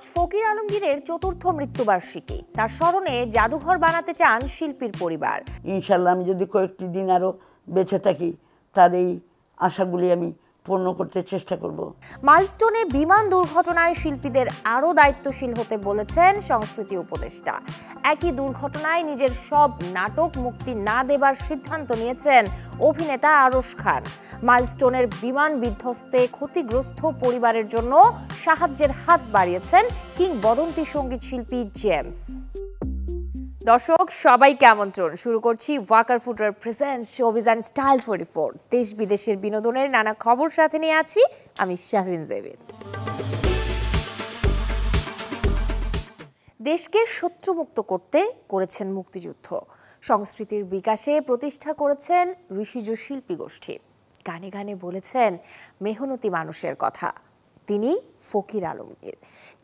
আজ ফকির আলমগীরের চতুর্থ মৃত্যুবার্ষিকী। তার স্মরণে জাদুঘর বানাতে চান শিল্পীর পরিবার। ইনশাল্লাহ আমি যদি কয়েকটি দিন আরো বেঁচে থাকি তার এই আশাগুলি আমি পূর্ণ করতে চেষ্টা করব। মাইলস্টোনে বিমান দুর্ঘটনায় শিল্পীদের আরও দায়িত্বশীল হতে বলেছেন সংস্কৃতি উপদেষ্টা। একই দুর্ঘটনায় নিজের সব নাটক মুক্তি না দেবার সিদ্ধান্ত নিয়েছেন অভিনেতা আরশ খান। মাইলস্টোনের বিমান বিধ্বস্তে ক্ষতিগ্রস্ত পরিবারের জন্য সাহায্যের হাত বাড়িয়েছেন কিংবদন্তি সঙ্গীত শিল্পী জেমস। দর্শক সবাইকে আমন্ত্রণ। শুরু করছি Walker footwear presents showbiz and style 44। দেশ বিদেশের বিনোদনের নানা খবর সাথে নিয়ে আছি আমি শাহরিন জেবিন। দেশকে শত্রুমুক্ত করতে করেছেন মুক্তিযুদ্ধ। সংস্কৃতির বিকাশে প্রতিষ্ঠা করেছেন ঋষিজ শিল্পী গোষ্ঠী। গানে গানে বলেছেন মেহনতি মানুষের কথা। তিনি ফকির আলমগীর।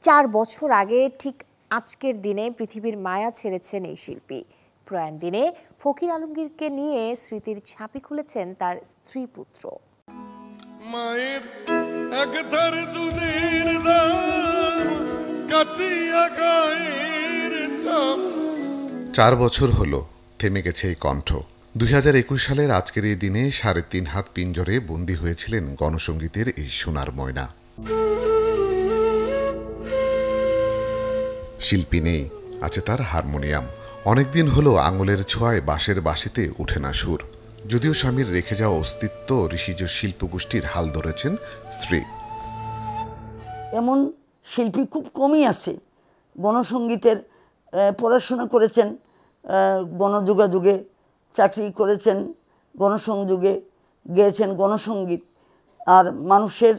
4 বছর আগে ঠিক আজকের দিনে পৃথিবীর মায়া ছেড়েছেন এই শিল্পী। প্রয়াণ দিনে ফকির আলমগীরকে নিয়ে স্মৃতির ছাপি খুলেছেন তার স্ত্রী পুত্র। মায়ের একধার দুধের দাম কাটিয়া গায়ের চাপ। 4 বছর হলো থেমে গেছে এই কণ্ঠ। 2021 সালের আজকের এই দিনে 3.5 হাত পিঞ্জরে বন্দী হয়েছিলেন গণসঙ্গীতের এই সোনার ময়না। শিল্পী নেই, আছে তার হারমোনিয়াম। অনেকদিন হলো আঙুলের ছোঁয়ায় বাঁশের বাঁশিতে উঠে না সুর। যদিও স্বামীর রেখে যাওয়া অস্তিত্ব ঋষিজ শিল্পগোষ্ঠীর হাল ধরেছেন স্ত্রী। এমন শিল্পী খুব কমই আছে। গণসঙ্গীতের পড়াশোনা করেছেন, গণযোগাযোগে চাকরি করেছেন, গণসংযোগে গেয়েছেন গণসঙ্গীত। আর মানুষের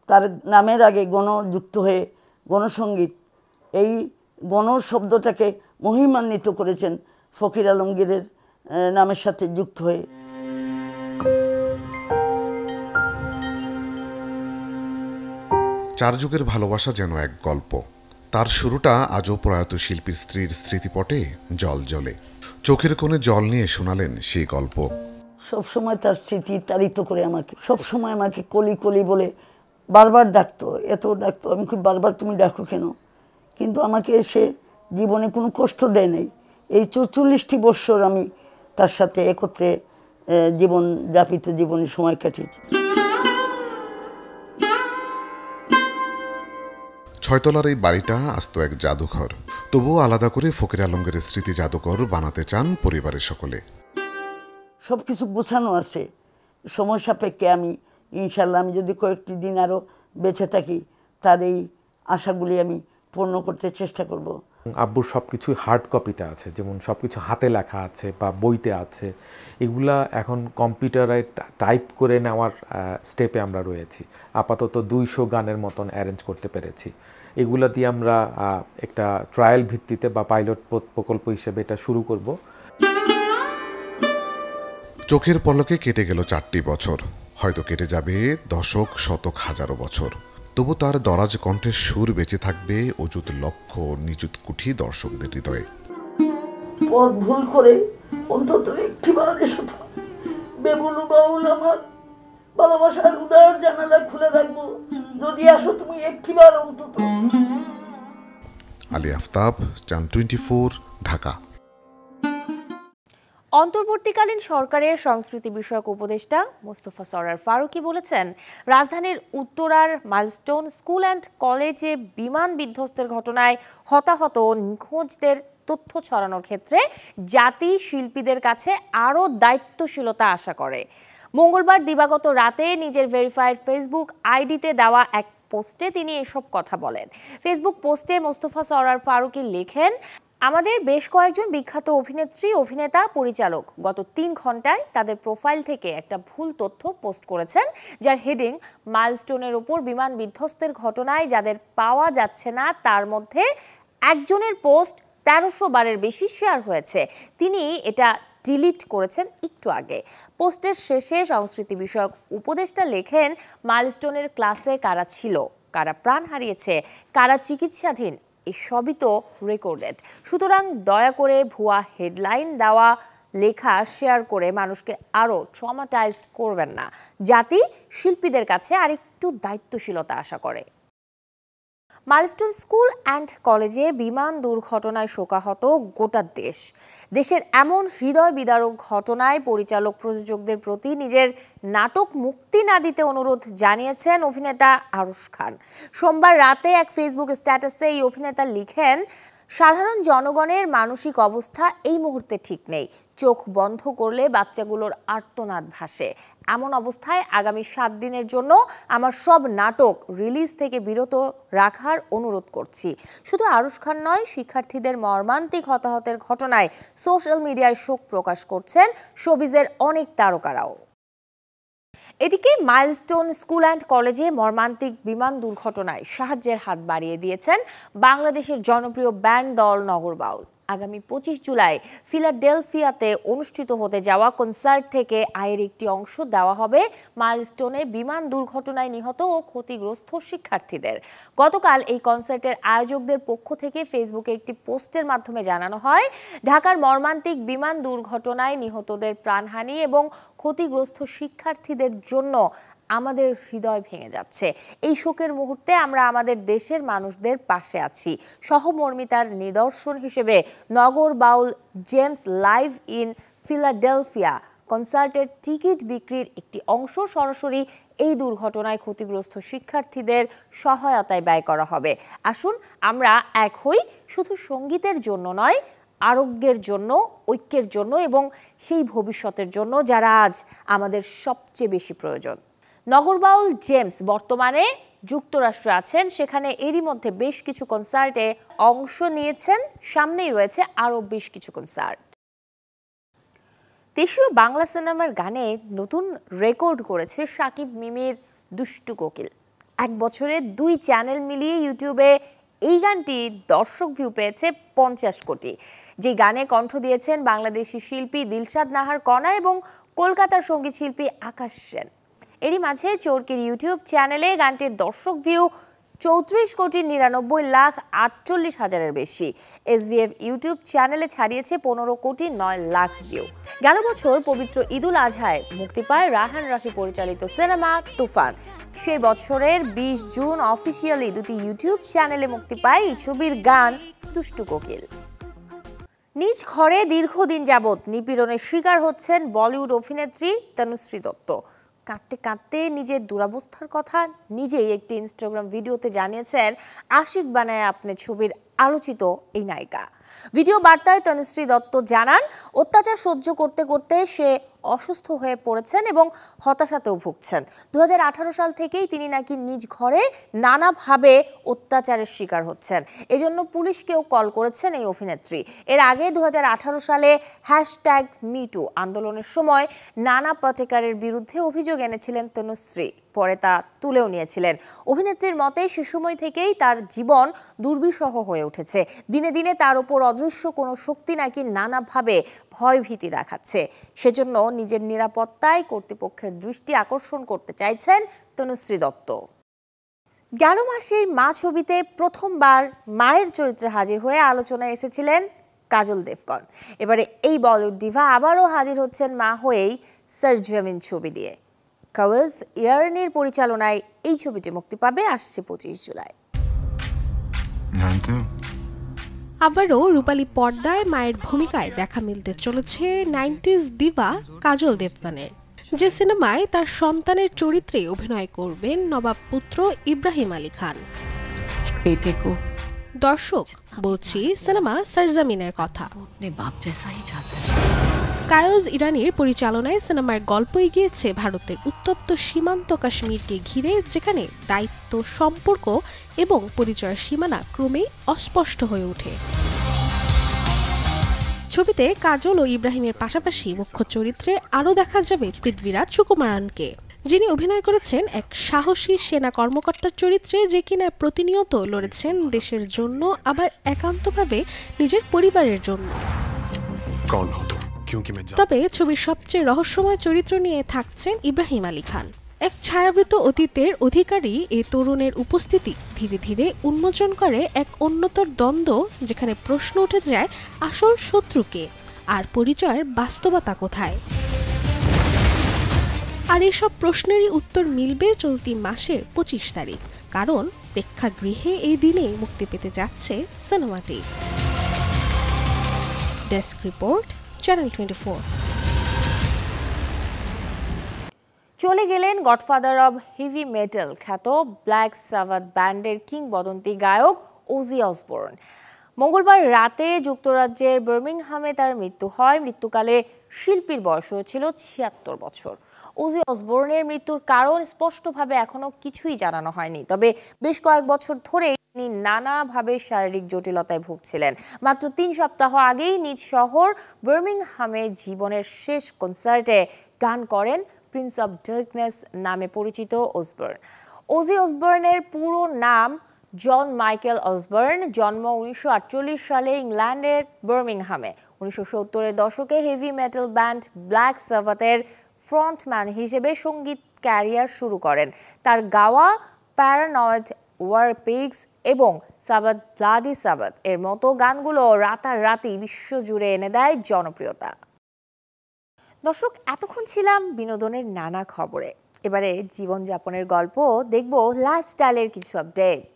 তার নামের আগে গণ যুক্ত হয়ে গণসঙ্গীত, এই গণ শব্দটাকে মহিমান্বিত করেছেন ফকির আলমগীরের নামের সাথে যুক্ত হয়ে। 4 যুগের ভালোবাসা যেন এক গল্প। তার শুরুটা আজও প্রয়াত শিল্পীর স্ত্রীর স্মৃতিপটে জল জ্বলে। চোখের কোণে জল নিয়ে শোনালেন সেই গল্প। সবসময় তার স্মৃতি তাড়িত করে আমাকে, সবসময় আমাকে কলি কলি বলে বারবার ডাকতো, এত ডাকতো। আমি খুব বারবার তুমি ডাকো কেন, কিন্তু আমাকে সে জীবনে কোনো কষ্ট দেয় নাই। এই 44টি বৎসর আমি তার সাথে একত্রে জীবনে সময় কাটিয়েছি। 6 তলার এই বাড়িটা আস্ত এক জাদুঘর। তবুও আলাদা করে ফকির আলমগীরের স্মৃতি জাদুঘর বানাতে চান পরিবারের সকলে। সব কিছু গোছানো আছে। সময় সাপেক্ষে আমি ইনশাল্লাহ আমি যদি কয়েকটি দিন আরও বেঁচে থাকি তার এই আশাগুলি আমি পূর্ণ করতে চেষ্টা করব। আব্বুর সব কিছুই হার্ড কপিতে আছে, যেমন সব কিছু হাতে লেখা আছে বা বইতে আছে। এগুলা এখন কম্পিউটারে টাইপ করে নেওয়ার স্টেপে আমরা রয়েছি। আপাতত 200 গানের মতন অ্যারেঞ্জ করতে পেরেছি। এগুলা দিয়ে আমরা একটা ট্রায়াল ভিত্তিতে বা পাইলট প্রকল্প হিসেবে এটা শুরু করব। চোখের পলকে কেটে গেল 4টি বছর, হয়তো কেটে যাবে দশক, শতক, হাজারো বছর। তবু তার দরাজ কণ্ঠের সুর বেঁচে থাকবে অযুত লক্ষ নিযুত কুঠি দর্শকদের হৃদয়ে। পথ ভুল করে অন্তত একটিবার এসো তো, বেবুলু বাউল আমার ভালোবাসার উদার জানালা খুলে রাখবো, যদি আসো তুমি একটিবার অন্তত। আলী আফতাব, চান 24, ঢাকা। অন্তর্বর্তীকালীন সরকারের সংস্কৃতি বিষয়ক উপদেষ্টা মোস্তফা সরয়ার ফারুকী বলেছেন, রাজধানীর উত্তরার মাইলস্টোন স্কুল অ্যান্ড কলেজে বিমান বিধ্বস্তের ঘটনায় হতাহত নিখোঁজদের তথ্য ছড়ানোর ক্ষেত্রে জাতি শিল্পীদের কাছে আরও দায়িত্বশীলতা আশা করে। মঙ্গলবার দিবাগত রাতে নিজের ভেরিফাইড ফেসবুক আইডিতে দেওয়া এক পোস্টে তিনি এসব কথা বলেন। ফেসবুক পোস্টে মোস্তফা সরয়ার ফারুকী লেখেন, আমাদের বেশ কয়েকজন বিখ্যাত অভিনেত্রী, অভিনেতা, পরিচালক গত 3 ঘন্টায় তাদের প্রোফাইল থেকে একটা ভুল তথ্য পোস্ট করেছেন, যার হেডিং মাইলস্টোনের উপর বিমান বিধ্বস্তের ঘটনায় যাদের পাওয়া যাচ্ছে না তার মধ্যে একজনের পোস্ট 1300 বারের বেশি শেয়ার হয়েছে। তিনি এটা ডিলিট করেছেন একটু আগে। পোস্টের শেষে সংস্কৃতি বিষয়ক উপদেষ্টা লেখেন, মাইলস্টোনের ক্লাসে কারা ছিল, কারা প্রাণ হারিয়েছে, কারা চিকিৎসাধীন, এসবই তো রেকর্ডেড। সুতরাং দয়া করে ভুয়া হেডলাইন দেওয়া লেখা শেয়ার করে মানুষকে আরও ট্রমাটাইজড করবেন না। জাতি শিল্পীদের কাছে আরেকটু দায়িত্বশীলতা আশা করে। মাইলস্টোন স্কুল অ্যান্ড কলেজে বিমান দুর্ঘটনায় শোকাহত গোটা দেশ। দেশের এমন হৃদয় বিদারক ঘটনায় পরিচালক প্রযোজকদের প্রতি নিজের নাটক মুক্তি না দিতে অনুরোধ জানিয়েছেন অভিনেতা আরশ খান। সোমবার রাতে এক ফেসবুক স্ট্যাটাসে এই অভিনেতা লিখেন, সাধারণ জনগণের মানসিক অবস্থা এই মুহূর্তে ঠিক নেই। চোখ বন্ধ করলে বাচ্চাগুলোর আর্তনাদ ভাসে। এমন অবস্থায় আগামী 7 দিনের জন্য আমার সব নাটক রিলিজ থেকে বিরত রাখার অনুরোধ করছি। শুধু আরশ খান নয়, শিক্ষার্থীদের মর্মান্তিক হতাহতের ঘটনায় সোশ্যাল মিডিয়ায় শোক প্রকাশ করছেন শোবিজের অনেক তারকারাও। এদিকে মাইলস্টোন স্কুল অ্যান্ড কলেজে মর্মান্তিক বিমান দুর্ঘটনায় সাহায্যের হাত বাড়িয়ে দিয়েছেন বাংলাদেশের জনপ্রিয় ব্যান্ড দল নগর বাউল। আগামী 25 জুলাই ফিলাডেলফিয়াতে অনুষ্ঠিত হতে যাওয়া কনসার্ট থেকে আয়ের একটি অংশ দেওয়া হবে মাইলস্টোনে বিমান দুর্ঘটনায় নিহত ও ক্ষতিগ্রস্ত শিক্ষার্থীদের। গতকাল এই কনসার্টের আয়োজকদের পক্ষ থেকে ফেসবুকে একটি পোস্টের মাধ্যমে জানানো হয়, ঢাকার মর্মান্তিক বিমান দুর্ঘটনায় নিহতদের প্রাণহানি এবং ক্ষতিগ্রস্ত শিক্ষার্থীদের জন্য আমাদের হৃদয় ভেঙে যাচ্ছে। এই শোকের মুহূর্তে আমরা আমাদের দেশের মানুষদের পাশে আছি। সহমর্মিতার নিদর্শন হিসেবে Nagar Baul James live in Philadelphia কনসার্টের টিকিট বিক্রির একটি অংশ সরাসরি এই দুর্ঘটনায় ক্ষতিগ্রস্ত শিক্ষার্থীদের সহায়তায় ব্যয় করা হবে। আসুন আমরা এক হই, শুধু সঙ্গীতের জন্য নয়, আরোগ্যের জন্য, ঐক্যের জন্য এবং সেই ভবিষ্যতের জন্য যারা আজ আমাদের সবচেয়ে বেশি প্রয়োজন। নগর বাউল জেমস বর্তমানে যুক্তরাষ্ট্রে আছেন, সেখানে এরই মধ্যে বেশ কিছু কনসার্টে অংশ নিয়েছেন। সামনেই রয়েছে আরও বেশ কিছু কনসার্ট। দেশীয় বাংলা সিনেমার গানে নতুন রেকর্ড করেছে সাকিব মিমির দুষ্টু কোকিল। 1 বছরে 2 চ্যানেল মিলিয়ে ইউটিউবে এই গানটি দর্শক ভিউ পেয়েছে 50 কোটি। যে গানে কণ্ঠ দিয়েছেন বাংলাদেশি শিল্পী দিলশাদ নাহার কণা এবং কলকাতার সঙ্গীত শিল্পী আকাশ সেন। এরই মাঝে চরকির ইউটিউব চ্যানেলে গানটির দর্শক ভিউ 34,99,48,000-এর বেশি। SVF ইউটিউব চ্যানেলে ছাড়িয়েছে 15,09,00,000 ভিউ। গেল বছর পবিত্র ঈদুল আজহায় মুক্তি পায় রায়হান রাফি পরিচালিত সিনেমা তুফান। সেই বছরের 20 জুন অফিসিয়ালি 2টি ইউটিউব চ্যানেলে মুক্তি পায় এই ছবির গান দুষ্টু কোকিল। নিজ ঘরে দীর্ঘদিন যাবৎ নিপীড়নের শিকার হচ্ছেন বলিউড অভিনেত্রী তনুশ্রী দত্ত। কাঁদতে কাঁদতে নিজের দুরবস্থার কথা নিজেই একটি ইনস্টাগ্রাম ভিডিওতে জানিয়েছেন আশিক বানায় আপনি ছবির আলোচিত এই নায়িকা। ভিডিও বার্তায় তনুশ্রী দত্ত জানান, অত্যাচার সহ্য করতে করতে সে অসুস্থ হয়ে পড়েছেন এবং হতাশাতেও ভুগছেন। 2018 সাল থেকেই তিনি নাকি নিজ ঘরে নানাভাবে অত্যাচারের শিকার হচ্ছেন। এজন্য পুলিশকেও কল করেছেন এই অভিনেত্রী। এর আগে 2018 সালে #MeToo আন্দোলনের সময় নানা পাটেকারের বিরুদ্ধে অভিযোগ এনেছিলেন তনুশ্রী, পরে তা তুলেও নিয়েছিলেন। অভিনেত্রীর মতে সে সময় থেকেই তার জীবন দুর্বিষহ হয়ে উঠেছে। দিনে দিনে তার উপর অদৃশ্য কোনো শক্তি নাকি নানাভাবে ভয়ভীতি দেখাচ্ছে। সেজন্য নিজের নিরাপত্তায় কর্তৃপক্ষের দৃষ্টি আকর্ষণ করতে চাইছেন তনুশ্রী দত্ত। গেল মাসে মা ছবিতে প্রথমবার মায়ের চরিত্রে হাজির হয়ে আলোচনায় এসেছিলেন কাজল দেবগন। এবারে এই বলিউড ডিভা আবারও হাজির হচ্ছেন মা হয়েই সরজমিন ছবি দিয়ে। কাওয়াজ ইয়ারনির পরিচালনায় এই ছবিটি মুক্তি পাবে আসছে 25 জুলাই। আবারও রূপালী পর্দায় মায়ের ভূমিকায় দেখা মিলতে চলেছে 90s দিভা কাজল দেবগনের, যে সিনেমায় তার সন্তানের চরিত্রে অভিনয় করবেন নবাব পুত্র ইব্রাহিম আলী খান। দর্শক, বলছি সিনেমা সরজমিনের কথা। কাওয়াজ ইরানির পরিচালনায় সিনেমার গল্প এগিয়েছে ভারতের উত্তপ্ত সীমান্ত কাশ্মীরকে ঘিরে, যেখানে দায়িত্ব, সম্পর্ক এবং পরিচয়ের সীমানা ক্রমেই অস্পষ্ট হয়ে ওঠে। ছবিতে কাজল ও ইব্রাহিমের পাশাপাশি মুখ্য চরিত্রে আরও দেখা যাবে পৃথ্বীরাজ সুকুমারনকে, যিনি অভিনয় করেছেন এক সাহসী সেনা কর্মকর্তার চরিত্রে, যে কিনা প্রতিনিয়ত লড়েছেন দেশের জন্য, আবার একান্তভাবে নিজের পরিবারের জন্য। তবে ছবির সবচেয়ে রহস্যময় চরিত্র নিয়ে থাকছেন ইব্রাহিম আলী খান। এক ছায়াবৃত অতীতের অধিকারী এই তরুণের উপস্থিতি ধীরে ধীরে উন্মোচন করে এক অন্যতর দ্বন্দ্ব, যেখানে প্রশ্ন উঠে যায় আসল শত্রুকে আর পরিচয়ের বাস্তবতা কোথায়। আর এসব প্রশ্নেরই উত্তর মিলবে চলতি মাসের 25 তারিখ, কারণ প্রেক্ষাগৃহে এই দিনে মুক্তি পেতে যাচ্ছে সিনেমাটি। Desk report, channel 24। চলে গেলেন গডফাদার অব হেভি মেটাল খ্যাত ব্ল্যাক সাবাথ ব্যান্ডের কিংবদন্তি গায়ক ওজি অসবর্ন। মঙ্গলবার রাতে যুক্তরাজ্যের বার্মিংহামে তার মৃত্যু হয়। মৃত্যুকালে শিল্পীর বয়স হয়েছিল 76 বছর। ওজি অসবর্নের মৃত্যুর কারণ স্পষ্টভাবে এখনো কিছুই জানানো হয়নি, তবে বেশ কয়েক বছর ধরে তিনি নানাভাবে শারীরিক জটিলতায় ভুগছিলেন। মাত্র 3 সপ্তাহ আগেই নিজ শহর বার্মিংহামে জীবনের শেষ কনসার্টে গান করেন প্রিন্স অব ডার্কনেস নামে পরিচিত অসবর্ন। ওজি অসবর্নের পুরো নাম জন মাইকেল অসবর্ন। জন্ম 1948 সালে ইংল্যান্ডের বার্মিংহামে। 1970-এর দশকে হেভি মেটাল ব্যান্ড ব্ল্যাক সাবাথের ফ্রন্টম্যান হিসেবে সঙ্গীত ক্যারিয়ার শুরু করেন। তার গাওয়া প্যারানয়েড, ওয়ার পিগস এবং সাবাথ ব্লাডি সাবাথ এর মতো গানগুলো রাতারাতি বিশ্বজুড়ে এনে দেয় জনপ্রিয়তা। দর্শক, এতক্ষণ ছিলাম বিনোদনের নানা খবরে। এবারে জীবনযাপনের গল্প দেখব, লাইফস্টাইলের কিছু আপডেট।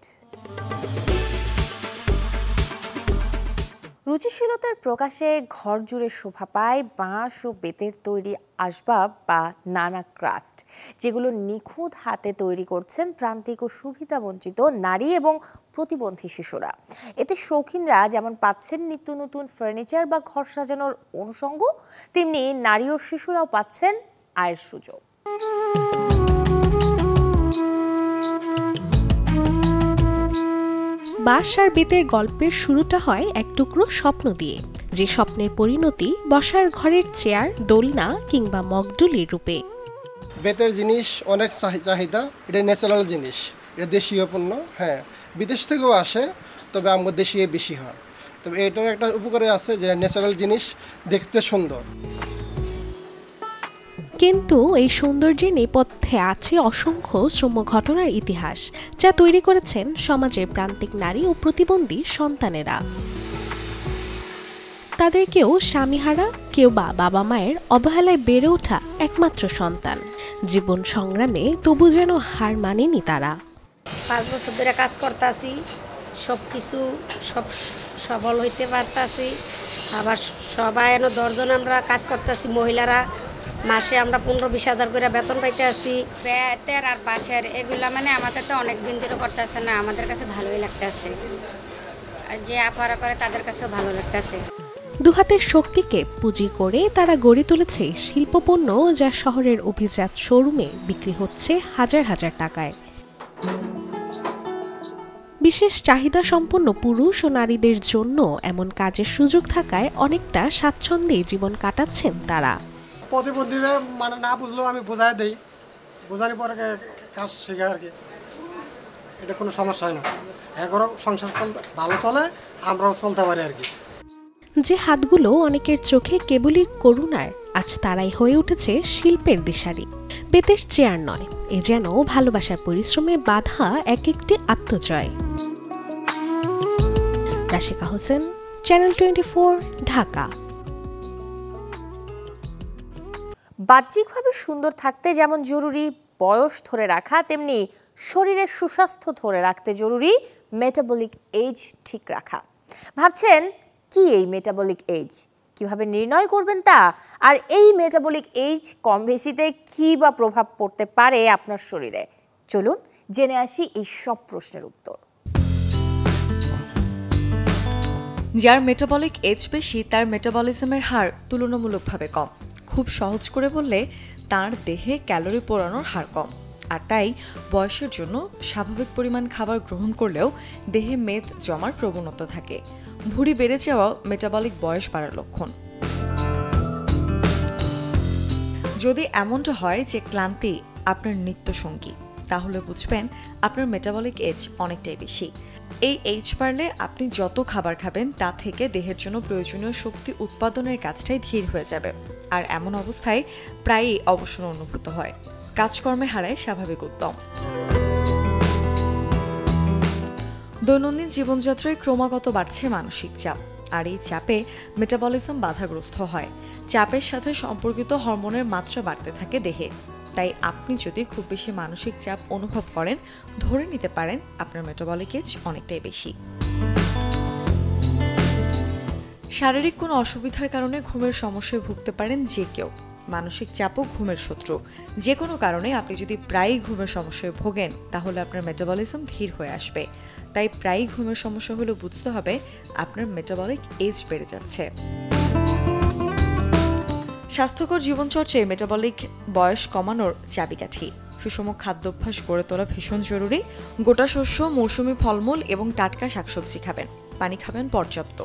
রুচিশীলতার প্রকাশে ঘর জুড়ে শোভা পায় বাঁশ ও বেতের তৈরি আসবাব বা নানা ক্রাফট, যেগুলো নিখুঁত হাতে তৈরি করছেন প্রান্তিক ও সুবিধাবঞ্চিত নারী এবং প্রতিবন্ধী শিশুরা। এতে শৌখিনরা যেমন পাচ্ছেন নিত্য নতুন ফার্নিচার বা ঘর সাজানোর অনুষঙ্গ, তেমনি নারী ও শিশুরাও পাচ্ছেন আয়ের সুযোগ। বাঁশ আর বেতের গল্পের শুরুটা হয় এক টুকরো স্বপ্ন দিয়ে, যে স্বপ্নের পরিণতি বসার ঘরের চেয়ার, দোলনা কিংবা মগডুলির রূপে। বেতের জিনিস অনেক চাহিদা, এটা ন্যাচারাল জিনিস, এটা দেশীয় পণ্য। হ্যাঁ, বিদেশ থেকেও আসে, তবে আমাদের দেশীয় বেশি হয়। তবে এটার একটা উপকারে আছে যে ন্যাচারাল জিনিস দেখতে সুন্দর। কিন্তু এই সৌন্দর্যের নেপথ্যে আছে অসংখ্য শ্রম ঘটনার ইতিহাস, যা তৈরি করেছেন সমাজের প্রান্তিক নারী ও প্রতিবন্ধী সন্তানেরা। তাদের কেউ স্বামীহারা, কেউ বা বাবা মায়ের অবহেলায় বেড়ে ওঠা একমাত্র সন্তান। জীবন সংগ্রামে তবু যেন হার মানেনি তারা। 5 বছর ধরে কাজ করতেছি, সব কিছু সফল হইতে পারতাছি। আবার সবাই 10 জন আমরা কাজ করতেছি মহিলারা, মাসে আমরা 15-20 হাজার করে বেতন পাইতে আছি। বেতের আর বাঁশের এগুলা মানে আমাদের তো অনেক দিন ধরে করতেছে না, আমাদের কাছে ভালোই লাগতেছে, আর যে আপারা করে তাদের কাছেও ভালো লাগতেছে। দুহাতের শক্তিকে পুঁজি করে তারা গড়ে তুলেছে শিল্পপণ্য, যা শহরের অভিজাত শোরুমে বিক্রি হচ্ছে হাজার হাজার টাকায়। বিশেষ চাহিদা সম্পন্ন পুরুষ ও নারীদের জন্য এমন কাজের সুযোগ থাকায় অনেকটা স্বাচ্ছন্দ্যে জীবন কাটাচ্ছেন তারা। প্রতিবন্ধীরা মানে না বুঝলেও আমি বোঝাই দিই, বোঝানোর পরে কাজ শেখা আর কি। এটা কোনো সমস্যা হয় না, এগারো সংসার ভালো চলে, আমরাও চলতে পারি আর কি। যে হাতগুলো অনেকের চোখে কেবলই করুণার, আজ তারাই হয়ে উঠেছে শিল্পের দিশারি। বেতের চেয়ার নয়, এ যেন ভালোবাসার পরিশ্রমে বাঁধা এক একটি আত্মজয়। রাশিকা হোসেন, চ্যানেল 24, ঢাকা। বাহ্যিকভাবে সুন্দর থাকতে যেমন জরুরি বয়স ধরে রাখা, তেমনি শরীরের সুস্বাস্থ্য ধরে রাখতে জরুরি মেটাবলিক এজ ঠিক রাখা। ভাবছেন কি এই মেটাবলিক এজ? কিভাবে নির্ণয় করবেন তা? আর এই মেটাবলিক এজ কম বেশিতে কি বা প্রভাব পড়তে পারে আপনার শরীরে? চলুন জেনে আসি এই সব প্রশ্নের উত্তর। যার মেটাবলিক এজ বেশি, তার মেটাবলিজমের হার তুলনামূলকভাবে কম। খুব সহজ করে বললে তার দেহে ক্যালোরি পোড়ানোর হার কম, আর তাই বয়সের জন্য স্বাভাবিক পরিমাণ খাবার গ্রহণ করলেও দেহে মেদ জমার প্রবণতা থাকে। ভুঁড়ি বেড়ে যাওয়া মেটাবলিক বয়স বাড়ার লক্ষণ। যদি এমনটা হয় যে ক্লান্তি আপনার নিত্য সঙ্গী, তাহলে বুঝবেন আপনার মেটাবলিক এজ অনেকটাই বেশি। এই এজ বাড়লে আপনি যত খাবার খাবেন তা থেকে দেহের জন্য প্রয়োজনীয় শক্তি উৎপাদনের কাজটাই ধীর হয়ে যাবে, আর এমন অবস্থায় প্রায়ই অবসর অনুভূত হয়। কাজকর্মে হারায় স্বাভাবিক উদ্যম। দৈনন্দিন জীবনযাত্রায় ক্রমাগত বাড়ছে মানসিক চাপ, আর এই চাপে মেটাবলিজম বাধাগ্রস্ত হয়। চাপের সাথে সম্পর্কিত হরমোনের মাত্রা বাড়তে থাকে দেহে। তাই আপনি যদি খুব বেশি মানসিক চাপ অনুভব করেন, ধরে নিতে পারেন আপনার মেটাবলিক এজ অনেকটাই বেশি। শারীরিক কোনো অসুবিধার কারণে ঘুমের সমস্যায় ভুগতে পারেন যে কেউ। মানসিক চাপও ঘুমের শত্রু। যে কোনো কারণে আপনি যদি প্রায়ই ঘুমের সমস্যায় ভোগেন, তাহলে আপনার মেটাবলিজম ধীর হয়ে আসবে। তাই প্রায়ই ঘুমের সমস্যা হলে বুঝতে হবে আপনার মেটাবলিক এজ বেড়ে যাচ্ছে। স্বাস্থ্যকর জীবনচর্চায় মেটাবলিক বয়স কমানোর চাবিকাঠি। সুষম খাদ্যাভ্যাস গড়ে তোলা ভীষণ জরুরি। গোটা শস্য, মৌসুমী ফলমূল এবং টাটকা শাকসবজি খাবেন। পানি খাবেন পর্যাপ্ত।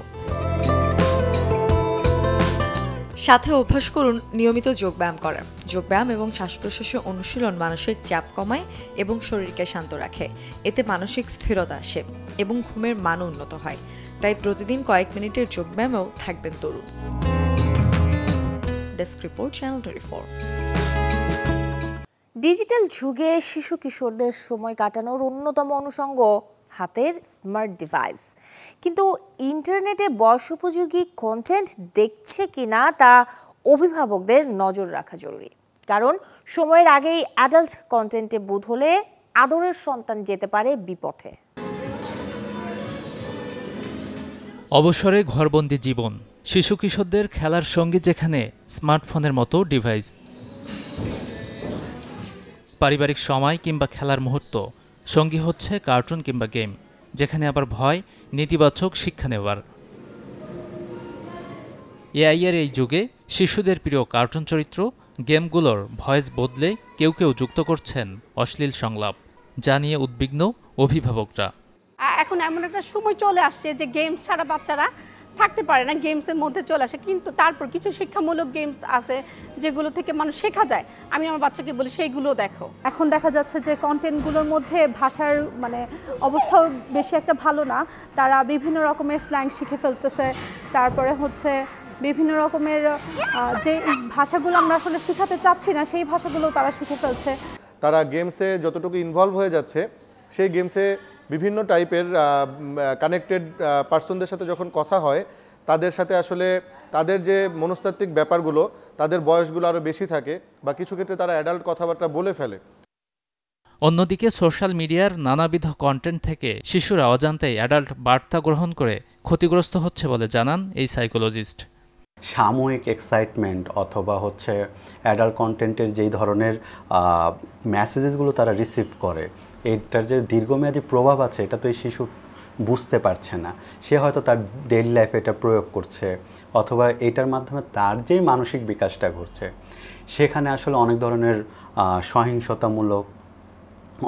সাথে অভ্যাস করুন নিয়মিত যোগব্যায়াম করা। যোগব্যায়াম এবং শ্বাস প্রশ্বাসের অনুশীলন মানসিক চাপ কমায় এবং শরীরকে শান্ত রাখে। এতে মানসিক স্থিরতা আসে এবং ঘুমের মানও উন্নত হয়। তাই প্রতিদিন কয়েক মিনিটের যোগব্যায়ামেও থাকবেন তরুণ। Desk report, channel 24। ডিজিটাল যুগে শিশু কিশোরদের সময় কাটানোর অন্যতম অনুষঙ্গ হাতের স্মার্ট ডিভাইস। কিন্তু ইন্টারনেটে বয়সোপযোগী কন্টেন্ট দেখছে কিনা তা অভিভাবকদের নজর রাখা জরুরি। কারণ সময়ের আগেই অ্যাডাল্ট কন্টেন্টে বুঁদ হলে আদরের সন্তান যেতে পারে বিপথে। অবসরে ঘরবন্দি জীবন, শিশু কিশোরদের খেলার সঙ্গী যেখানে স্মার্টফোনের মতো ডিভাইস। পারিবারিক সময় কিংবা খেলার মুহূর্ত সঙ্গী হচ্ছে কার্টুন কিংবা গেম, যেখানে আবার ভয় নেতিবাচক শিক্ষা নেওয়ার। এআইয়ের এই যুগে শিশুদের প্রিয় কার্টুন চরিত্র, গেমগুলোর ভয়েস বদলে কেউ কেউ যুক্ত করছেন অশ্লীল সংলাপ, যা নিয়ে উদ্বিগ্ন অভিভাবকরা। এখন এমন একটা সময় চলে আসছে যে গেমস ছাড়া বাচ্চারা থাকতে পারে না, গেমসের মধ্যে চলে আসে। কিন্তু তারপর কিছু শিক্ষামূলক গেমস আছে যেগুলো থেকে মানুষ শেখা যায়। আমি আমার বাচ্চাকে বলি সেইগুলো দেখো। এখন দেখা যাচ্ছে যে কন্টেন্টগুলোর মধ্যে ভাষার অবস্থাও বেশি একটা ভালো না। তারা বিভিন্ন রকমের স্ল্যাং শিখে ফেলতেছে। তারপরে হচ্ছে বিভিন্ন রকমের যে ভাষাগুলো আমরা আসলে শেখাতে চাচ্ছি না, সেই ভাষাগুলো তারা শিখে ফেলছে। তারা গেমসে যতটুকু ইনভলভ হয়ে যাচ্ছে, সেই গেমসে বিভিন্ন টাইপের কানেক্টেড পার্সনদের সাথে যখন কথা হয়, তাদের সাথে আসলে তাদের যে মনস্তাত্ত্বিক ব্যাপারগুলো, তাদের বয়সগুলো আরও বেশি থাকে বা কিছু ক্ষেত্রে তারা অ্যাডাল্ট কথাবার্তা বলে ফেলে। অন্যদিকে সোশ্যাল মিডিয়ার নানাবিধ কন্টেন্ট থেকে শিশুরা অজান্তেই অ্যাডাল্ট বার্তা গ্রহণ করে ক্ষতিগ্রস্ত হচ্ছে বলে জানান এই সাইকোলজিস্ট। সাময়িক এক্সাইটমেন্ট অথবা হচ্ছে অ্যাডাল্ট কন্টেন্টের যেই ধরনের মেসেজেসগুলো তারা রিসিভ করে, এটার যে দীর্ঘমেয়াদী প্রভাব আছে এটা তো এই শিশু বুঝতে পারছে না। সে হয়তো তার ডেইলি লাইফে এটা প্রয়োগ করছে, অথবা এটার মাধ্যমে তার যেই মানসিক বিকাশটা ঘটছে সেখানে আসলে অনেক ধরনের সহিংসতামূলক,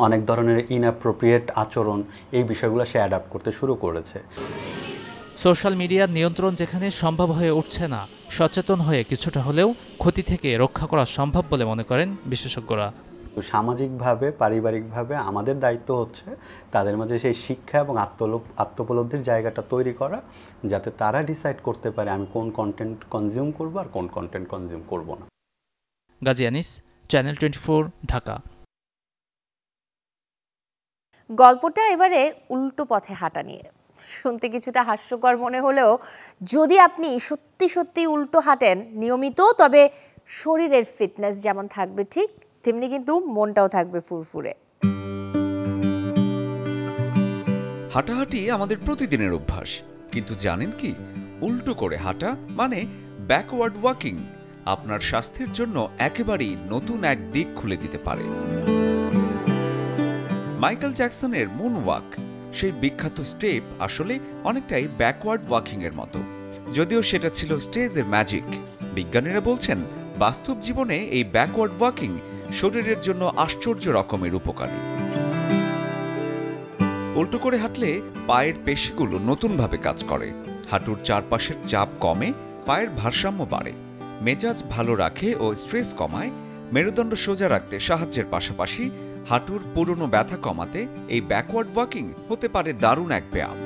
অনেক ধরনের ইনঅ্যাপ্রোপ্রিয়েট আচরণ, এই বিষয়গুলো সে অ্যাডাপ্ট করতে শুরু করেছে। সোশ্যাল মিডিয়ার নিয়ন্ত্রণ যেখানে সম্ভব হয়ে উঠছে না, সচেতন হয়ে কিছুটা হলেও ক্ষতি থেকে রক্ষা করা সম্ভব বলে মনে করেন বিশেষজ্ঞরা। সামাজিকভাবে, পারিবারিকভাবে আমাদের দায়িত্ব হচ্ছে তাদের মাঝে সেই শিক্ষা এবং আত্মোপলব্ধির জায়গাটা তৈরি করা, যাতে তারা ডিসাইড করতে পারে আমি কোন কন্টেন্ট কনজিউম করব আর কোন কন্টেন্ট কনজিউম করব না। গাজী আনিস, চ্যানেল 24, ঢাকা। গল্পটা এবারে উল্টো পথে হাঁটা নিয়ে। শুনতে কিছুটা হাস্যকর মনে হলেও যদি আপনি সত্যি সত্যি উল্টো হাঁটেন নিয়মিত, তবে শরীরের ফিটনেস যেমন থাকবে ঠিক তেমনি কিন্তু মনটাও থাকবে ফুরফুরে। হাঁটাহাঁটি আমাদের প্রতিদিনের অভ্যাস, কিন্তু জানেন কি, উল্টো করে হাঁটা মানে ব্যাকওয়ার্ড ওয়াকিং আপনার স্বাস্থ্যের জন্য একেবারেই নতুন এক দিক খুলে দিতে পারে। মাইকেল জ্যাকসনের মুন ওয়াক, সেই বিখ্যাত স্টেপ আসলে অনেকটাই ব্যাকওয়ার্ড ওয়াকিং এর মতো, যদিও সেটা ছিল স্টেজের ম্যাজিক। বিজ্ঞানীরা বলছেন বাস্তব জীবনে এই ব্যাকওয়ার্ড ওয়াকিং শরীরের জন্য আশ্চর্য রকমের উপকারী। উল্টো করে হাঁটলে পায়ের পেশিগুলো নতুনভাবে কাজ করে, হাঁটুর চারপাশের চাপ কমে, পায়ের ভারসাম্য বাড়ে, মেজাজ ভালো রাখে ও স্ট্রেস কমায়। মেরুদণ্ড সোজা রাখতে সাহায্যের পাশাপাশি হাঁটুর পুরনো ব্যথা কমাতে এই ব্যাকওয়ার্ড ওয়াকিং হতে পারে দারুণ এক ব্যায়াম।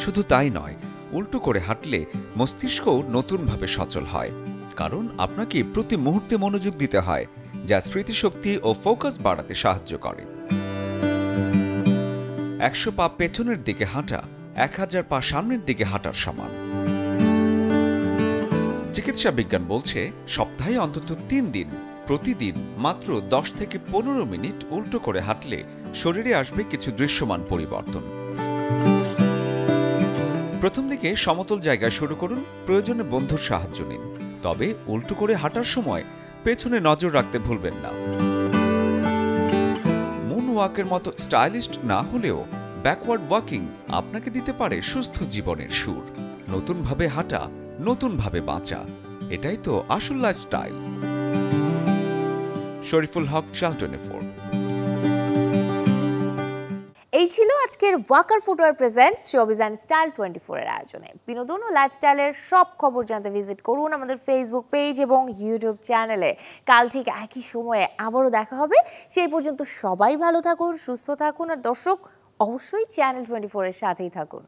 শুধু তাই নয়, উল্টো করে হাঁটলে মস্তিষ্কও নতুনভাবে সচল হয়, কারণ আপনাকে প্রতি মুহূর্তে মনোযোগ দিতে হয়, যা স্মৃতিশক্তি ও ফোকাস বাড়াতে সাহায্য করে। 100 পা পেছনের দিকে হাঁটা 1000 পা সামনের দিকে হাঁটার সমান। চিকিৎসা বিজ্ঞান বলছে সপ্তাহে অন্তত 3 দিন প্রতিদিন মাত্র 10 থেকে 15 মিনিট উল্টো করে হাঁটলে শরীরে আসবে কিছু দৃশ্যমান পরিবর্তন। প্রথম দিকে সমতল জায়গায় শুরু করুন, প্রয়োজনে বন্ধুর সাহায্য নিন। তবে উল্টো করে হাঁটার সময় পেছনে নজর রাখতে ভুলবেন না। মুন ওয়াকের মতো স্টাইলিস্ট না হলেও ব্যাকওয়ার্ড ওয়াকিং আপনাকে দিতে পারে সুস্থ জীবনের সুর। নতুনভাবে হাঁটা, নতুনভাবে বাঁচা, এটাই তো আসল লাইফস্টাইল। শরীফুল হক, চ্যানেল 24। এই ছিল আজকের Walker footwear presents showbiz and style 24 এর আয়োজনে। বিনোদন ও লাইফস্টাইলের সব খবর জানতে ভিজিট করুন আমাদের ফেসবুক পেজ এবং ইউটিউব চ্যানেলে। কাল ঠিক একই সময়ে আবারও দেখা হবে। সেই পর্যন্ত সবাই ভালো থাকুন, সুস্থ থাকুন, আর দর্শক অবশ্যই চ্যানেল 24 এর সাথেই থাকুন।